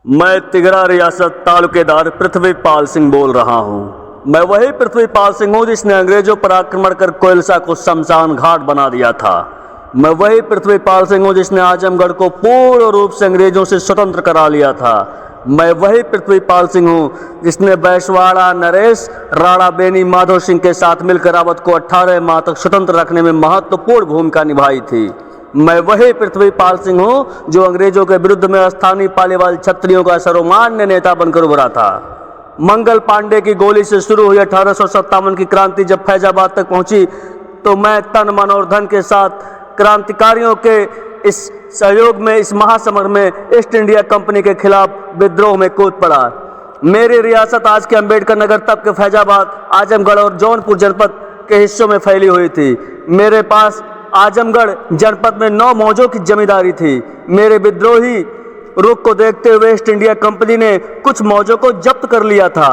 मैं तिगरा रियासत तालुकेदार पृथ्वीपाल सिंह बोल रहा हूँ। मैं वही पृथ्वीपाल सिंह हूँ जिसने अंग्रेजों पर आक्रमण कर कोयलसा को शमशान घाट बना दिया था। मैं वही पृथ्वीपाल सिंह हूँ जिसने आजमगढ़ को पूर्ण रूप से अंग्रेजों से स्वतंत्र करा लिया था। मैं वही पृथ्वीपाल सिंह हूँ जिसने बैसवाड़ा नरेश राणा बेनी माधव सिंह के साथ मिलकर अवध को 18 माह तक स्वतंत्र रखने में महत्वपूर्ण भूमिका निभाई थी। मैं वही पृथ्वीपाल सिंह हूँ जो अंग्रेजों के विरुद्ध में स्थानीय पालीवाल क्षत्रियों का सर्वमान्य नेता बनकर उभरा था। मंगल पांडे की गोली से शुरू हुई 1857 की क्रांति जब फैजाबाद तक पहुंची तो मैं तन मन और धन के साथ क्रांतिकारियों के इस सहयोग में इस महासमर में ईस्ट इंडिया कंपनी के खिलाफ विद्रोह में कूद पड़ा। मेरी रियासत आज के अम्बेडकर नगर तब के फैजाबाद आजमगढ़ और जौनपुर जनपद के हिस्सों में फैली हुई थी। मेरे पास आजमगढ़ जनपद में 9 मौजों की जमींदारी थी। मेरे विद्रोही रुख को देखते हुए ईस्ट इंडिया कंपनी ने कुछ मौजों को जब्त कर लिया था।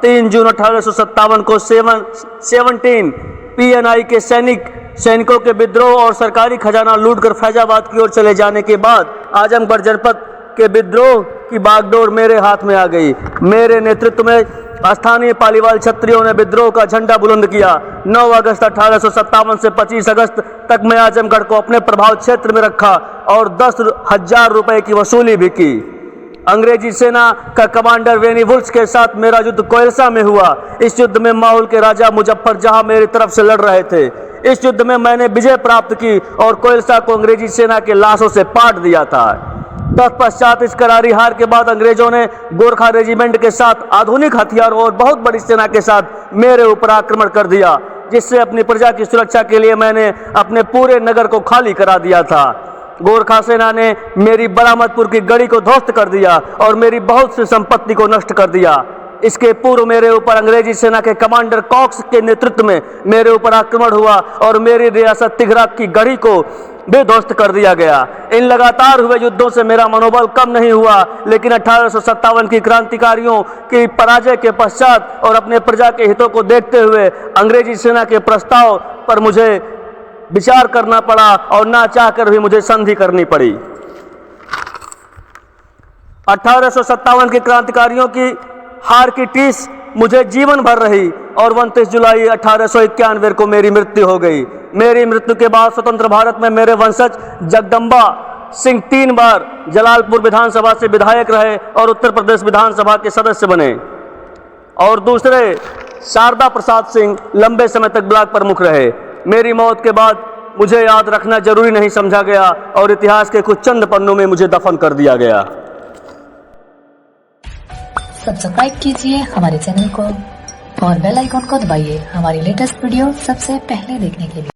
3 जून 1857 को 17 PNI के सैनिकों के विद्रोह और सरकारी खजाना लूटकर फैजाबाद की ओर चले जाने के बाद आजमगढ़ जनपद के विद्रोह की बागडोर मेरे हाथ में आ गई। मेरे नेतृत्व में स्थानीय पालीवाल क्षत्रियों ने विद्रोह का झंडा बुलंद किया। 9 अगस्त 1857 से 25 अगस्त तक मैं आजमगढ़ को अपने प्रभाव क्षेत्र में रखा और 10,000 रुपए की वसूली भी की। अंग्रेजी सेना का कमांडर वेनी वुल्स के साथ मेरा युद्ध कोयलसा में हुआ। इस युद्ध में माहौल के राजा मुजफ्फर जहां मेरी तरफ से लड़ रहे थे। इस युद्ध में मैंने विजय प्राप्त की और कोयलसा को अंग्रेजी सेना के लाशों से पाट दिया था। तत्पश्चात इस करारी हार के बाद अंग्रेजों ने गोरखा रेजिमेंट के साथ आधुनिक हथियारों और बहुत बड़ी सेना के साथ मेरे ऊपर आक्रमण कर दिया, जिससे अपनी प्रजा की सुरक्षा के लिए मैंने अपने पूरे नगर को खाली करा दिया था। गोरखा सेना ने मेरी बरामदपुर की गढ़ी को ध्वस्त कर दिया और मेरी बहुत सी संपत्ति को नष्ट कर दिया। इसके पूर्व मेरे ऊपर अंग्रेजी सेना के कमांडर कॉक्स के नेतृत्व में मेरे ऊपर आक्रमण हुआ और मेरी रियासत तिगरा की गढ़ी को बेध्वस्त कर दिया गया। इन लगातार हुए युद्धों से मेरा मनोबल कम नहीं हुआ, लेकिन 1857 की क्रांतिकारियों की पराजय के पश्चात और अपने प्रजा के हितों को देखते हुए अंग्रेजी सेना के प्रस्ताव पर मुझे विचार करना पड़ा और ना चाहकर भी मुझे संधि करनी पड़ी। 1857 की क्रांतिकारियों की हार की टीस मुझे जीवन भर रही और 29 जुलाई 1891 को मेरी मृत्यु हो गई। मेरी मृत्यु के बाद स्वतंत्र भारत में मेरे वंशज जगदम्बा सिंह 3 बार जलालपुर विधानसभा से विधायक रहे और उत्तर प्रदेश विधानसभा के सदस्य बने और दूसरे शारदा प्रसाद सिंह लंबे समय तक ब्लॉक प्रमुख रहे। मेरी मौत के बाद मुझे याद रखना जरूरी नहीं समझा गया और इतिहास के कुछ चंद पन्नों में मुझे दफन कर दिया गया। सब्सक्राइब कीजिए हमारे चैनल को और बेल आइकॉन को दबाइए हमारी लेटेस्ट वीडियो सबसे पहले देखने के लिए।